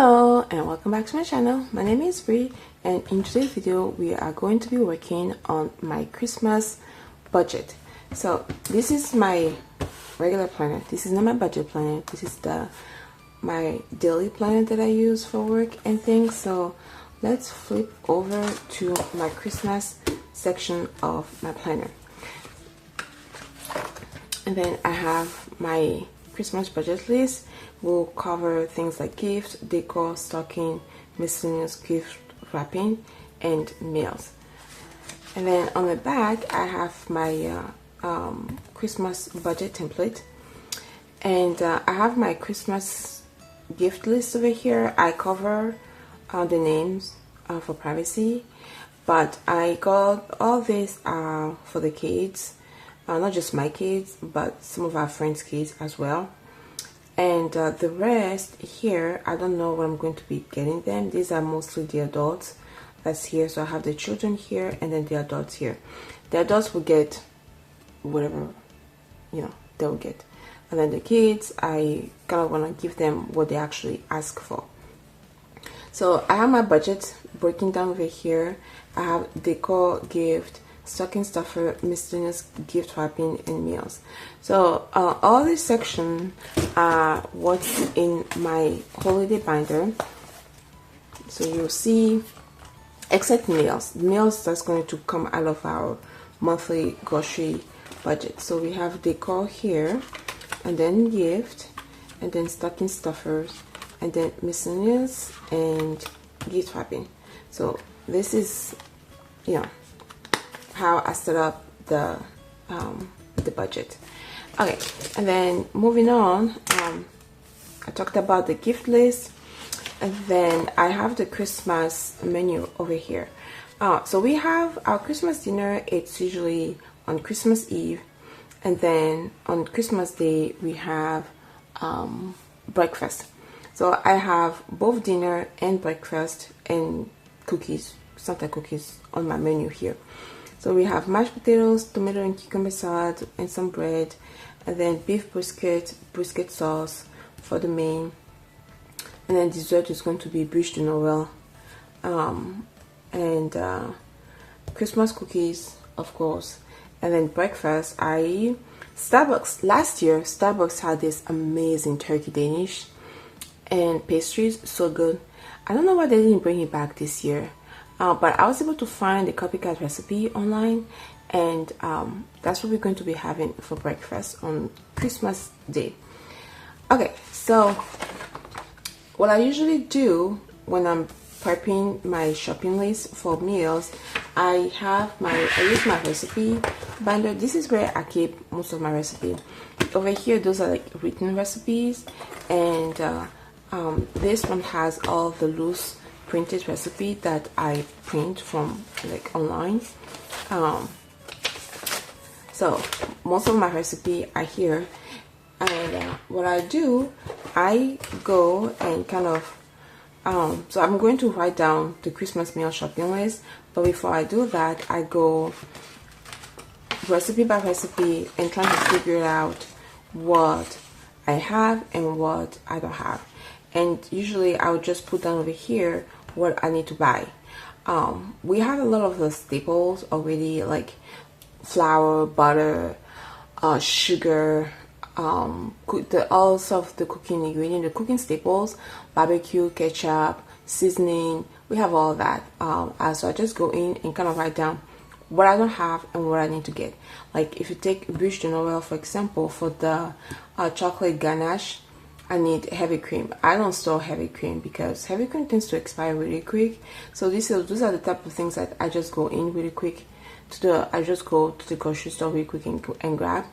Hello and welcome back to my channel. My name is Brie, and in today's video we are going to be working on my Christmas budget. So this is my regular planner. This is not my budget planner. This is my daily planner that I use for work and things. So let's flip over to my Christmas section of my planner. And then I have my Christmas budget list. Will cover things like gifts, decor, stocking, miscellaneous gift wrapping, and meals. And then on the back I have my Christmas budget template, and I have my Christmas gift list over here. I cover the names for privacy, but I got all this for the kids, not just my kids but some of our friends' kids as well. And the rest here, I don't know what I'm going to be getting them. These are mostly the adults that's here. So I have the children here and then the adults here. The adults will get whatever, they will get. And then the kids, I kind of want to give them what they actually ask for. So I have my budget breaking down over here. I have decor, gift, stocking stuffer, miscellaneous gift wrapping, and meals. So all this section are what's in my holiday binder. So you'll see, except meals. Meals that's going to come out of our monthly grocery budget. So we have decor here, and then gift, and then stocking stuffers, and then miscellaneous and gift wrapping. So this is, how I set up the budget. Okay, and then moving on, I talked about the gift list, and then I have the Christmas menu over here. So we have our Christmas dinner. It's usually on Christmas Eve, and then on Christmas Day we have breakfast. So I have both dinner and breakfast and cookies, sometimes cookies on my menu here. So we have mashed potatoes, tomato and cucumber salad, and some bread, and then beef brisket sauce for the main, and then dessert is going to be Brie de Noël, and Christmas cookies, of course. And then breakfast, last year Starbucks had this amazing turkey Danish and pastries, so good. I don't know why they didn't bring it back this year. But I was able to find the copycat recipe online, and that's what we're going to be having for breakfast on Christmas Day. Okay, so what I usually do when I'm prepping my shopping list for meals, I use my recipe binder. This is where I keep most of my recipe. Over here, those are like written recipes, and this one has all the loose printed recipe that I print from like online. So most of my recipe are here, and what I do, I go and kind of so I'm going to write down the Christmas meal shopping list, but before I do that, I go recipe by recipe and trying to figure out what I have and what I don't have. And usually I would just put down over here what I need to buy. We have a lot of the staples already, like flour, butter, sugar, all of the cooking ingredient, the cooking staples, barbecue, ketchup, seasoning. We have all that. So I just go in and kind of write down what I don't have and what I need to get. Like if you take Brie de Noël, for example, for the chocolate ganache, I need heavy cream. I don't store heavy cream because heavy cream tends to expire really quick. So those are the type of things that I just go in really quick I just go to the grocery store really quick and grab.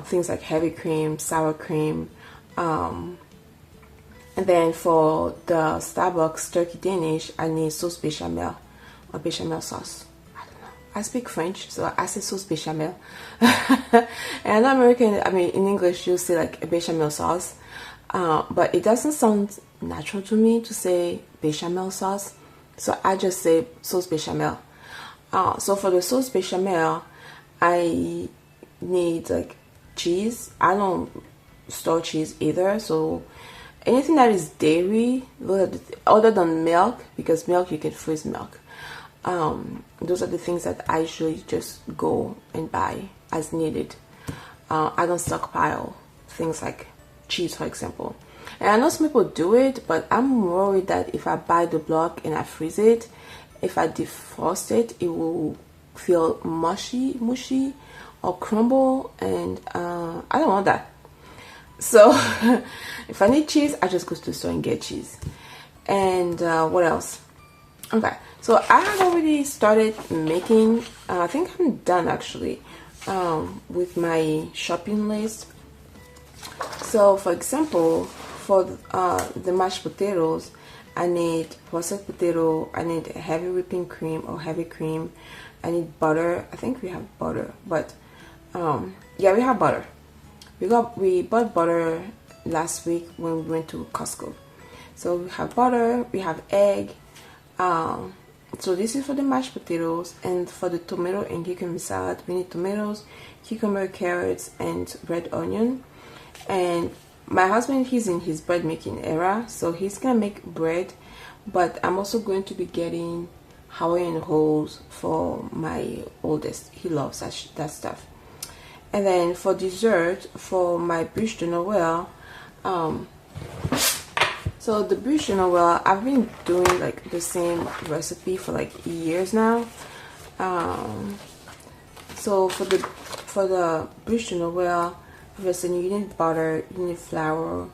Things like heavy cream, sour cream, and then for the Starbucks turkey Danish, I need sauce bechamel or bechamel sauce. I don't know. I speak French, so I say sauce bechamel. And I'm American. I mean, in English, you'll say like a bechamel sauce. But it doesn't sound natural to me to say bechamel sauce, so I just say sauce bechamel. So for the sauce bechamel, I need like cheese. I don't store cheese either, so anything that is dairy, other than milk, because milk you can freeze milk. Those are the things that I usually just go and buy as needed. I don't stockpile things like cheese, for example. And I know some people do it, but I'm worried that if I buy the block and I freeze it, if I defrost it, it will feel mushy or crumble, and I don't want that. So if I need cheese, I just go to the store and get cheese. And what else? Okay, so I have already started making, I think I'm done actually with my shopping list. So for example, for the mashed potatoes, I need processed potato, I need heavy whipping cream or heavy cream, I need butter. I think we have butter, but yeah, we have butter. We bought butter last week when we went to Costco. So we have butter, we have egg. So this is for the mashed potatoes, and for the tomato and cucumber salad, we need tomatoes, cucumber, carrots, and red onion. And my husband, he's in his bread making era, so he's gonna make bread, but I'm also going to be getting Hawaiian rolls for my oldest. He loves that stuff. And then for dessert, for my bûche de Noël, so the bûche de Noël, I've been doing like the same recipe for like years now. So for the bûche de Noël, listen, you need butter, you need flour,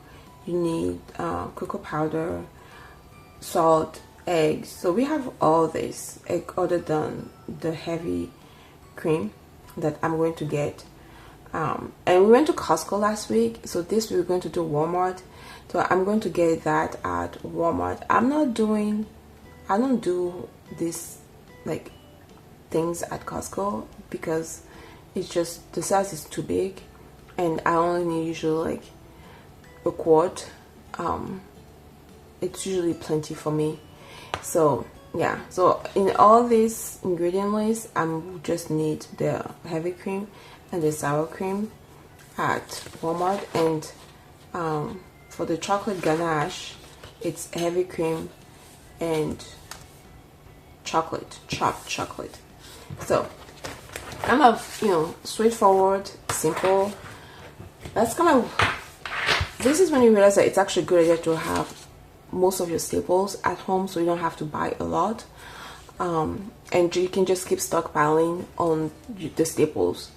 you need cocoa powder, salt, eggs. So we have all this, other than the heavy cream that I'm going to get. And we went to Costco last week, so this we're going to do Walmart. So I'm going to get that at Walmart. I don't do this like things at Costco because it's just the size is too big, and I only need usually like a quart. It's usually plenty for me. So yeah, so in all these ingredient list, I'm just need the heavy cream and the sour cream at Walmart. And for the chocolate ganache, it's heavy cream and chocolate, chopped chocolate. So kind of, you know, straightforward, simple. That's kind of, this is when you realize that it's actually a good idea to have most of your staples at home, so you don't have to buy a lot, and you can just keep stockpiling on the staples.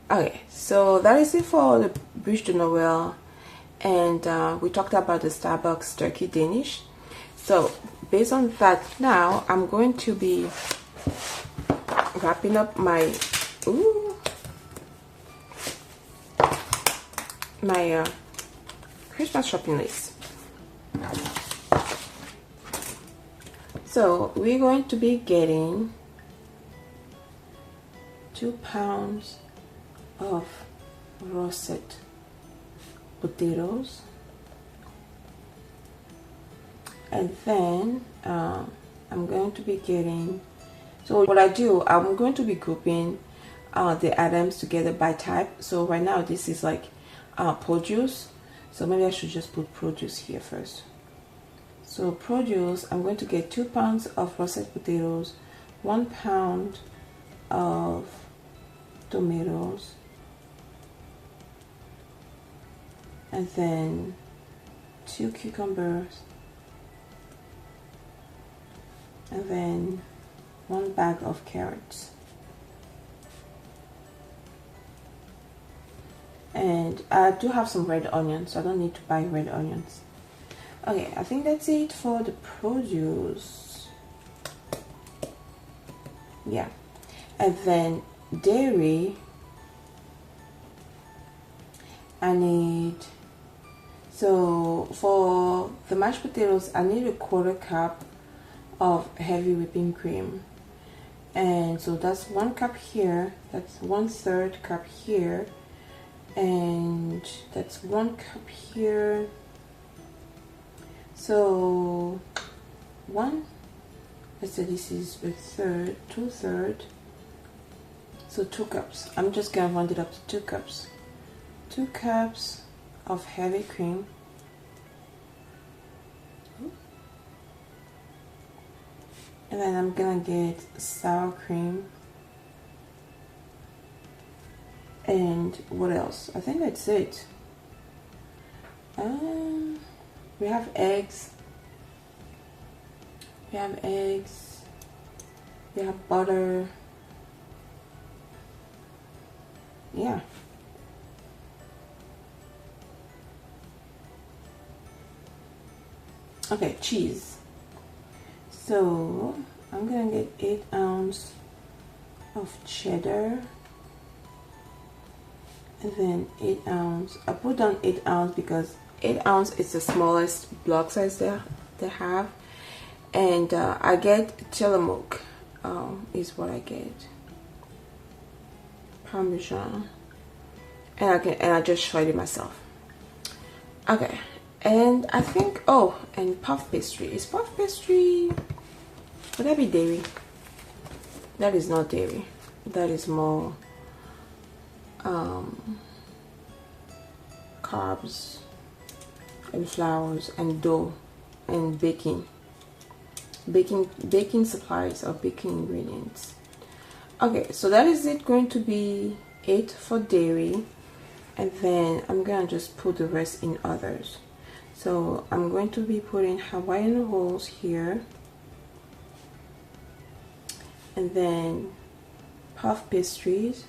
Okay, so that is it for the bûche de Noël, and we talked about the Starbucks turkey Danish. So based on that, now I'm going to be wrapping up my Christmas shopping list. So we're going to be getting 2 pounds of roasted potatoes, and then I'm going to be getting, so what I do, I'm going to be grouping the items together by type. So right now this is like produce, so maybe I should just put produce here first. So produce, I'm going to get 2 pounds of roasted potatoes, 1 pound of tomatoes, and then 2 cucumbers, and then 1 bag of carrots. And I do have some red onions, so I don't need to buy red onions. Okay, I think that's it for the produce. Yeah, and then dairy, I need, so for the mashed potatoes, I need a 1/4 cup of heavy whipping cream, and so that's 1 cup here, that's 1/3 cup here, and that's 1 cup here. So let's say this is a third, 2/3, so 2 cups. I'm just gonna round it up to 2 cups. 2 cups of heavy cream, And then I'm gonna get sour cream. And what else? I think that's it. We have eggs. We have eggs. We have butter. Yeah. Okay, cheese. So I'm gonna get 8 ounces of cheddar. And then 8 ounces. I put down 8 ounces because 8 ounces is the smallest block size they have. And I get Tillamook is what I get. Parmesan. And I just shred it myself. Okay. And I think, oh, and puff pastry. Is puff pastry, would that be dairy? That is not dairy. That is more carbs and flours and dough and baking supplies or baking ingredients. Okay, so that is it, going to be 8 for dairy, and then I'm gonna just put the rest in others. So I'm going to be putting Hawaiian rolls here, and then puff pastries,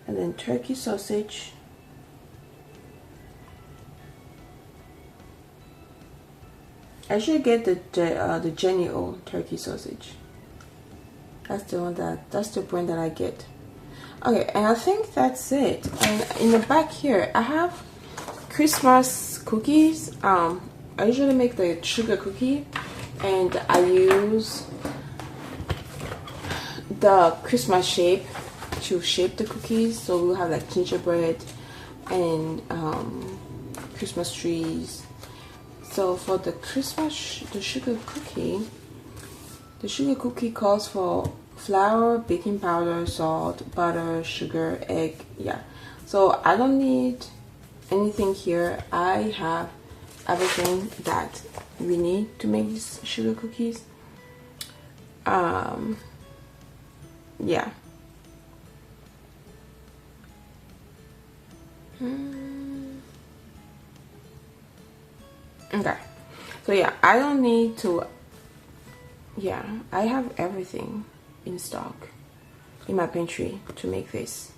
and then turkey sausage, I should get the Jenny O turkey sausage. That's the brand that I get. Okay, and I think that's it. And in the back here, I have Christmas cookies. I usually make the sugar cookie, and I use the Christmas shape to shape the cookies. So we'll have like gingerbread and Christmas trees. So for the sugar cookie calls for flour, baking powder, salt, butter, sugar, egg. Yeah, so I don't need anything here. I have everything that we need to make these sugar cookies. Yeah. Okay, so yeah, I don't need to, yeah, I have everything in stock in my pantry to make this.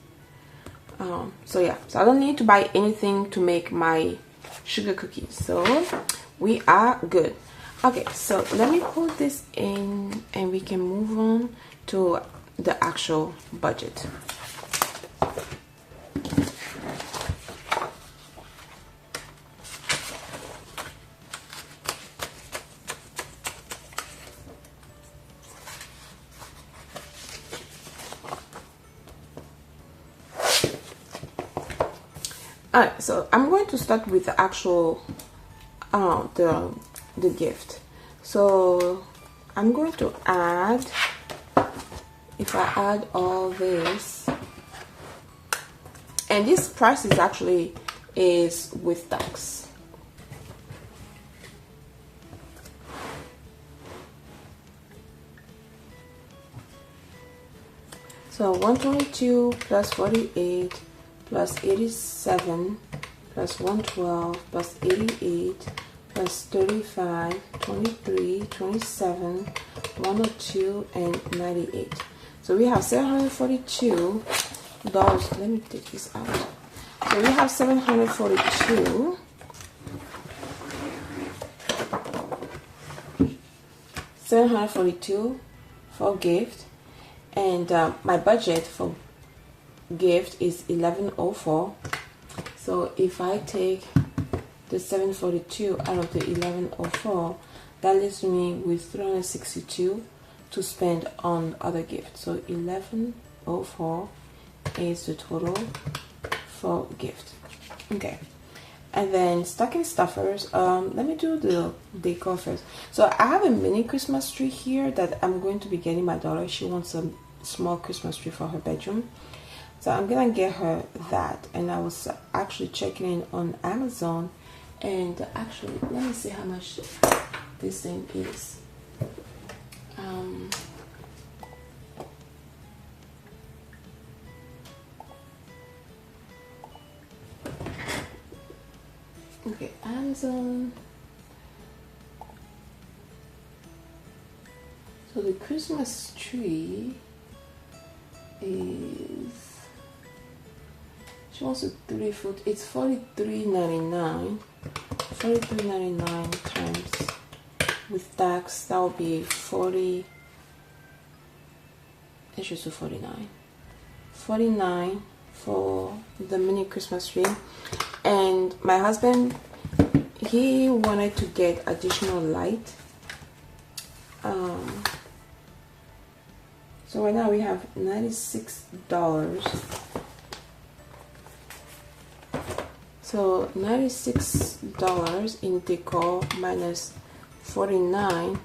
So yeah, so I don't need to buy anything to make my sugar cookies, so we are good. Okay, so let me put this in and we can move on to the actual budget. Alright, so I'm going to start with the actual the gift. So I'm going to add, if I add all this, and this price is actually with tax. So 122 plus 48 plus 87 plus 112 plus 88 plus 35, 23, 27, 102, and 98. So we have $742. Let me take this out. So we have $742. $742 for gift, and my budget for gift is $1104. So if I take the $742 out of the $1104, that leaves me with $362 to spend on other gifts. So $1104 is the total for gift. Okay, and then stocking stuffers. Let me do the decor first. So I have a mini Christmas tree here that I'm going to be getting my daughter. She wants a small Christmas tree for her bedroom, so I'm gonna get her that. And I was actually checking in on Amazon, And actually, let me see how much this thing is. Okay, Amazon. So the Christmas tree is, she wants a 3 foot. It's $43.99. $43.99 times with tax, that would be 40. Let's just do 49. 49 for the mini Christmas tree. And my husband, he wanted to get additional light. So right now we have $96. So $96 in Decor minus 49,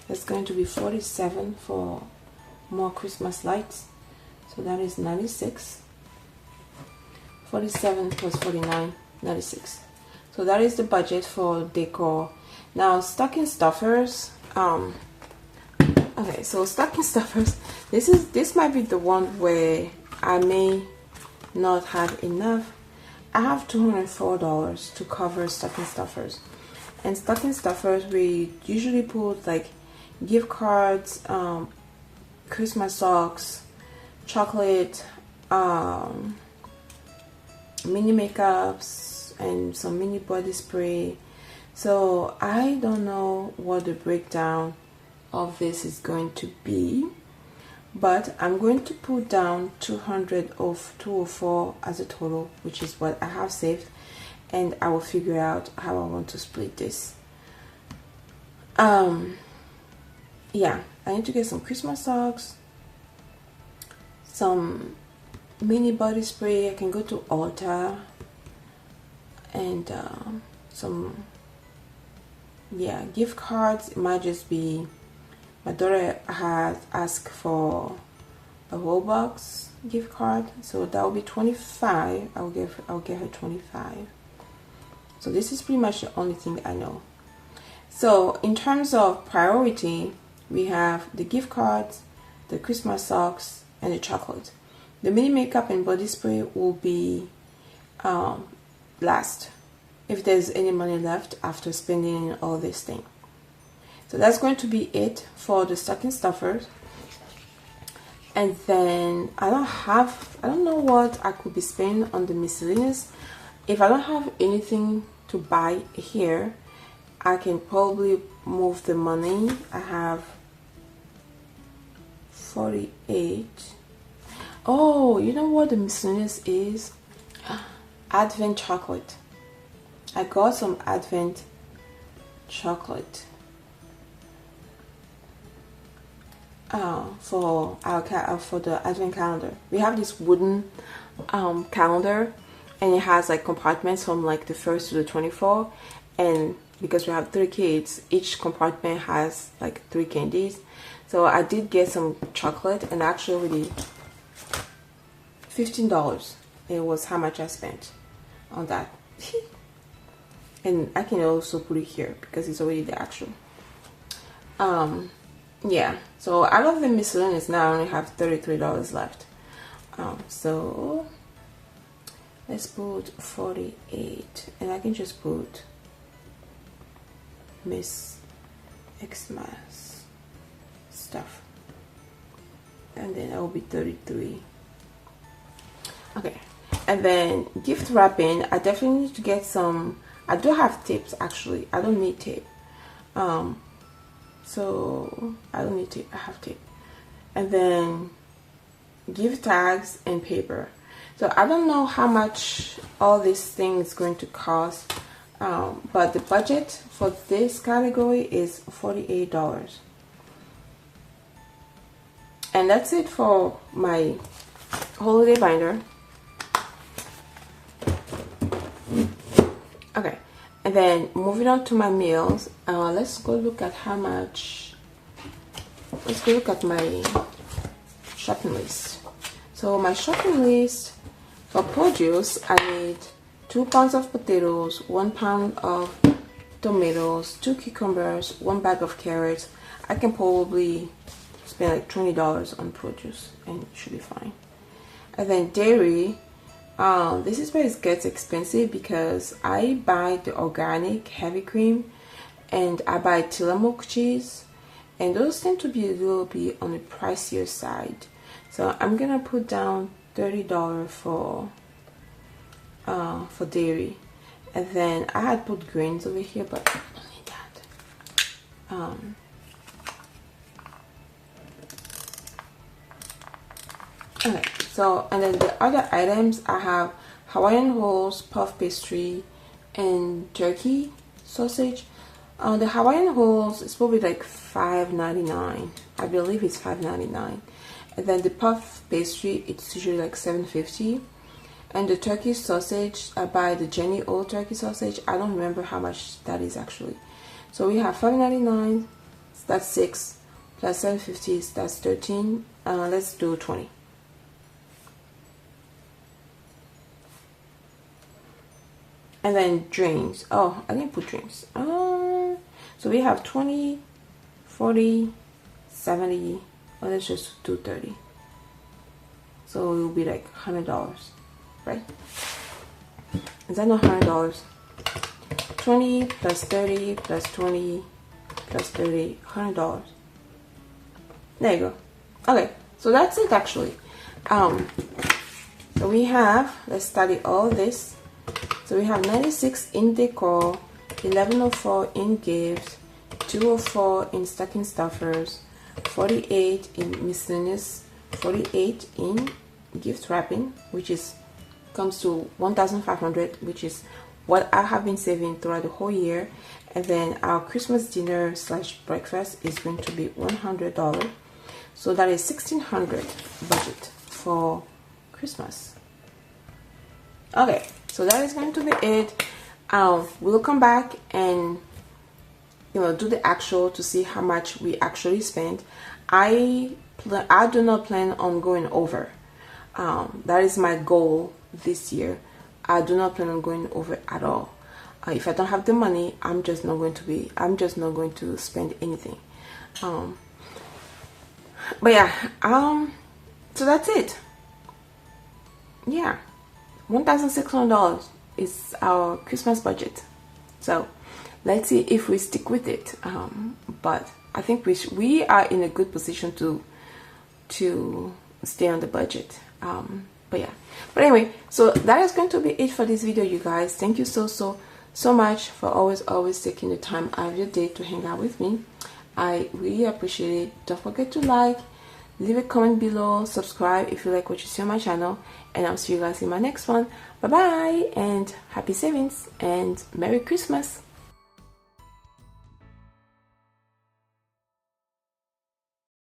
that's going to be 47 for more Christmas lights. So that is 96. 47 plus 49, 96. So that is the budget for Decor. Now stocking stuffers. Okay, so stocking stuffers. This might be the one where I may not have enough. I have $204 to cover stocking stuffers. And stocking stuffers, we usually put like gift cards, Christmas socks, chocolate, mini makeups, and some mini body spray. So I don't know what the breakdown of this is going to be, but I'm going to put down 200 of 204 as a total, which is what I have saved, and I will figure out how I want to split this. Yeah, I need to get some Christmas socks, some mini body spray. I can go to Ulta, and some, yeah, gift cards. It might just be, my daughter had asked for a Roblox gift card, so that will be 25. I'll give her 25. So this is pretty much the only thing I know. So in terms of priority, we have the gift cards, the Christmas socks, and the chocolate. The mini makeup and body spray will be last, if there's any money left after spending all this thing. So that's going to be it for the stocking stuffers. And then I don't know what I could be spending on the miscellaneous. If I don't have anything to buy here, I can probably move the money. I have 48. Oh, you know what the miscellaneous is? Advent chocolate. I got some Advent chocolate for the Advent calendar. We have this wooden calendar, and it has like compartments from like the 1st to the 24th, and because we have 3 kids, each compartment has like 3 candies. So I did get some chocolate, and actually already $15. It was how much I spent on that. And I can also put it here because it's already the actual. Yeah, so out of the miscellaneous now I only have $33 left. So let's put 48, and I can just put Miss Xmas stuff, and then that will be 33. Okay, and then gift wrapping, I definitely need to get some. I do have tapes actually. I don't need tape. So I don't need tape. I have tape. And then gift tags and paper. So I don't know how much all these things is going to cost, but the budget for this category is $48. And that's it for my holiday binder. Okay, and then moving on to my meals, let's go look at how much. Let's go look at my shopping list. So my shopping list for produce, I need 2 pounds of potatoes, 1 pound of tomatoes, 2 cucumbers, 1 bag of carrots. I can probably spend like $20 on produce and it should be fine. And then dairy, this is where it gets expensive because I buy the organic heavy cream and I buy Tillamook cheese, and those tend to be a little bit on the pricier side. So I'm gonna put down $30 for dairy. And then I had put grains over here, but I don't need that. Okay, so and then the other items I have Hawaiian rolls, puff pastry, and turkey sausage. The Hawaiian rolls is probably like $5.99. I believe it's $5.99. And then the puff pastry, it's usually like $7.50. And the turkey sausage, I buy the Jenny Old turkey sausage. I don't remember how much that is actually. So we have $5.99, that's 6, plus $7.50, that's 13. Let's do 20. And then drinks. Oh, I didn't put drinks. So we have 20, 40, 70. Well, let's just do 30. So it will be like $100, right? Is that not $100? 20 plus 30 plus 20 plus 30, $100. There you go. Okay, so that's it actually. So we have, let's study all this. So we have 96 in Decor, 1104 in gifts, 204 in stocking stuffers, 48 in miscellaneous, 48 in gift wrapping, which is comes to 1,500, which is what I have been saving throughout the whole year. And then our Christmas dinner slash breakfast is going to be $100. So that is $1,600 budget for Christmas. Okay, so that is going to be it. We'll come back and do the actual to see how much we actually spent. I do not plan on going over. That is my goal this year. I do not plan on going over at all. If I don't have the money, I'm just not going to spend anything. But yeah, so that's it. Yeah, $1,600 is our Christmas budget. So let's see if we stick with it. But I think we are in a good position to stay on the budget. But yeah, but anyway, so that is going to be it for this video, you guys. Thank you so much for always taking the time out of your day to hang out with me. I really appreciate it. Don't forget to like, leave a comment below, subscribe if you like what you see on my channel, and I'll see you guys in my next one. Bye bye, and happy savings and Merry Christmas.